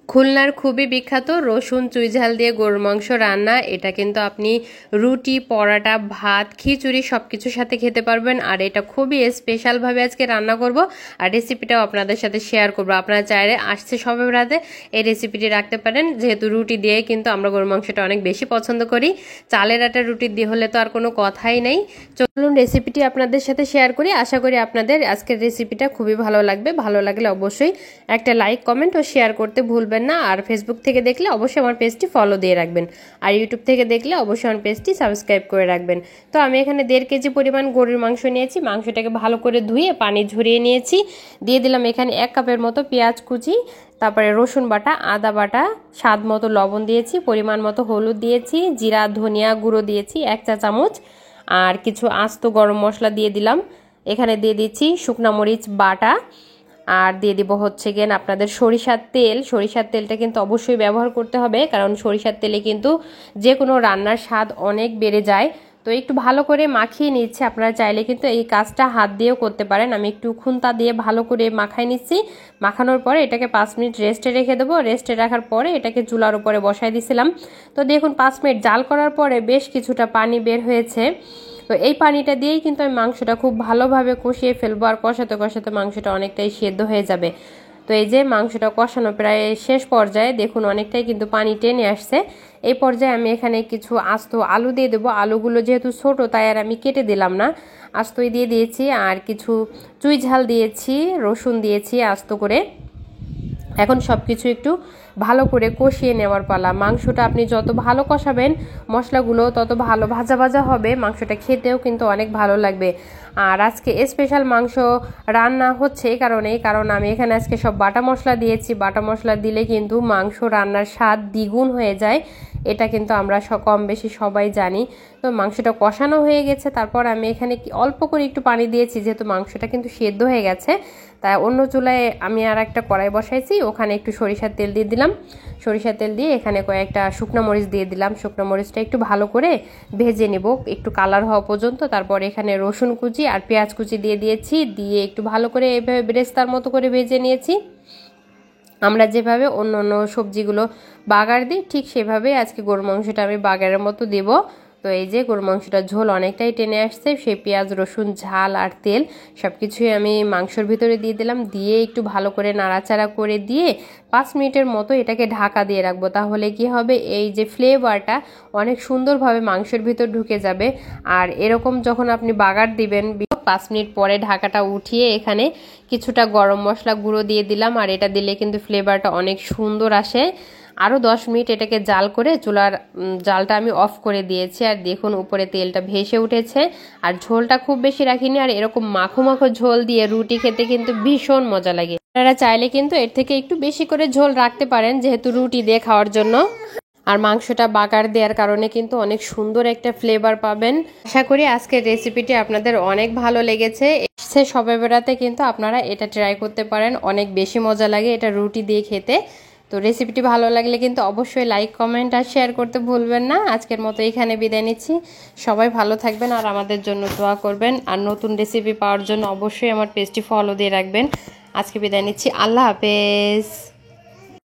খুলনার খুবই বিখ্যাত রসুন চুই ঝাল দিয়ে গরুর মাংস রান্না। এটা কিন্তু আপনি রুটি, পরাটা, ভাত, খিচুড়ি সবকিছুর সাথে খেতে পারবেন। আর এটা খুবই স্পেশালভাবে আজকে রান্না করব, আর রেসিপিটাও আপনাদের সাথে শেয়ার করব। আপনারা চাইলে আসছে সবে রাতে এই রেসিপিটি রাখতে পারেন, যেহেতু রুটি দিয়ে কিন্তু আমরা গরুর মাংসটা অনেক বেশি পছন্দ করি। চালের আটা রুটি দিয়ে হলে তো আর কোনো কথাই নেই। চলুন রেসিপিটি আপনাদের সাথে শেয়ার করি। আশা করি আপনাদের আজকের রেসিপিটা খুবই ভালো লাগবে। ভালো লাগলে অবশ্যই একটা লাইক, কমেন্ট ও শেয়ার করতে ভুলবেন না। আর ফেসবুক থেকে দেখলে অবশ্যই আমার পেজটি ফলো দিয়ে রাখবেন, আর ইউটিউব থেকে দেখলে অবশ্যই আমার পেজটি সাবস্ক্রাইব করে রাখবেন। তো আমি এখানে 1.5 কেজি পরিমাণ গরুর মাংস নিয়েছি। মাংসটাকে ভালো করে ধুয়ে পানি ঝরিয়ে নিয়েছি। দিয়ে দিলাম এখানে 1 কাপের মতো পেঁয়াজ কুচি, তারপরে রসুন বাটা, আদা বাটা, স্বাদ মতো লবণ দিয়েছি, পরিমাণ মতো হলুদ দিয়েছি, জিরা ধনিয়া গুঁড়ো দিয়েছি 1 চা চামচ, আর কিছু আস্ত গরম মশলা দিয়ে দিলাম। এখানে দিয়ে দিচ্ছি শুকনা মরিচ বাটা, আর দিয়ে দিব হচ্ছে গিয়ে আপনাদের সরিষার তেল। সরিষার তেলটা কিন্তু অবশ্যই ব্যবহার করতে হবে, কারণ সরিষার তেলে কিন্তু যে কোনো রান্নার স্বাদ অনেক বেড়ে যায়। তো একটু ভালো করে মাখিয়ে নিচ্ছে। আপনারা চাইলে কিন্তু এই কাজটা হাত দিয়েও করতে পারেন। আমি একটু খুন্তা দিয়ে ভালো করে মাখাই নিচ্ছি। মাখানোর পরে এটাকে 5 মিনিট রেস্টে রেখে দেবো। রেস্টে রাখার পরে এটাকে চুলার উপরে বসাই দিয়েছিলাম। তো দেখুন 5 মিনিট জাল করার পরে বেশ কিছুটা পানি বের হয়েছে। তো এই পানিটা দিয়েই কিন্তু আমি মাংসটা খুব ভালোভাবে কষিয়ে ফেলবো, আর কষাতে কষাতে মাংসটা অনেকটাই সেদ্ধ হয়ে যাবে। তো এই যে মাংসটা কষানো প্রায় শেষ পর্যায়ে, দেখুন অনেকটাই কিন্তু পানি টেনে আসছে। এই পর্যায়ে আমি এখানে কিছু আস্ত আলু দিয়ে দেবো। আলুগুলো যেহেতু ছোট তাই আর আমি কেটে দিলাম না, আস্তই দিয়ে দিয়েছি। আর কিছু চুই ঝাল দিয়েছি, রসুন দিয়েছি আস্ত করে। এখন সব কিছু একটু ভালো করে কষিয়ে নেওয়ার পালা। মাংসটা আপনি যত ভালো কষাবেন মশলাগুলো তত ভালো ভাজা ভাজা হবে, মাংসটা খেতেও কিন্তু অনেক ভালো লাগবে। আর আজকে স্পেশাল মাংস রান্না হচ্ছে কারণ আমি এখানে আজকে সব বাটা মশলা দিয়েছি। বাটা মশলা দিলে কিন্তু মাংস রান্নার স্বাদ দ্বিগুণ হয়ে যায়, এটা কিন্তু আমরা কম বেশি সবাই জানি। তো মাংসটা কষানো হয়ে গেছে, তারপর আমি এখানে অল্প করে একটু পানি দিয়েছি, যেহেতু মাংসটা কিন্তু সেদ্ধ হয়ে গেছে। তাই অন্য চুলায় আমি আর একটা কড়াই বসাইছি, ওখানে একটু সরিষার তেল দিয়ে দিলাম। সরিষার তেল দিয়ে এখানে কয়েকটা শুকনো মরিচ দিয়ে দিলাম। শুকনো মরিচটা একটু ভালো করে ভেজে নেব একটু কালার হওয়া পর্যন্ত। তারপর এখানে রসুন কুচি আর পেঁয়াজ কুচি দিয়ে দিয়েছি, দিয়ে একটু ভালো করে এভাবে বেরেস্তার মতো করে ভেজে নিয়েছি। আমরা যেভাবে অন্য অন্য সবজিগুলো বাগার দিই ঠিক সেভাবেই আজকে গরুর মাংসটা আমি বাগারের মতো দেব। তো এই যে গরুর মাংসটা ঝোল অনেকটাই টেনে আসছে, সেই পেঁয়াজ রসুন ঝাল আর তেল সব কিছুই আমি মাংসর ভিতরে দিয়ে দিলাম। দিয়ে একটু ভালো করে নাড়াচাড়া করে দিয়ে 5 মিনিটের মতো এটাকে ঢাকা দিয়ে রাখবো। তাহলে কি হবে, এই যে ফ্লেভারটা অনেক সুন্দরভাবে মাংসের ভিতর ঢুকে যাবে। আর এরকম যখন আপনি বাগার দিবেন 5 মিনিট পরে ঢাকাটা উঠিয়ে এখানে কিছুটা গরম মশলা গুঁড়ো দিয়ে দিলাম, আর এটা দিলে কিন্তু ফ্লেভারটা অনেক সুন্দর আসে। আরও 10 মিনিট এটাকে জাল করে চুলার জালটা আমি অফ করে দিয়েছি। আর দেখুন উপরে তেলটা ভেসে উঠেছে। আর ঝোলটা খুব বেশি রাখিনি, আর এরকম মাখো মাখো ঝোল দিয়ে রুটি খেতে কিন্তু ভীষণ মজা লাগে। আপনারা চাইলে কিন্তু এর থেকে একটু বেশি করে ঝোল রাখতে পারেন, যেহেতু রুটি দিয়ে খাওয়ার জন্য। আর মাংসটা বাগার দেওয়ার কারণে কিন্তু অনেক সুন্দর একটা ফ্লেভার পাবেন। আশা করি আজকের রেসিপিটি আপনাদের অনেক ভালো লেগেছে। সবে বেড়াতে কিন্তু আপনারা এটা ট্রাই করতে পারেন, অনেক বেশি মজা লাগে এটা রুটি দিয়ে খেতে। তো রেসিপিটি ভালো লাগলে কিন্তু অবশ্যই লাইক, কমেন্ট আর শেয়ার করতে ভুলবেন না। আজকের মতো এখানে বিদায় নিচ্ছি। সবাই ভালো থাকবেন আর আমাদের জন্য দোয়া করবেন। আর নতুন রেসিপি পাওয়ার জন্য অবশ্যই আমার পেজটি ফলো দিয়ে রাখবেন। আজকে বিদায় নিচ্ছি। আল্লাহ হাফেজ।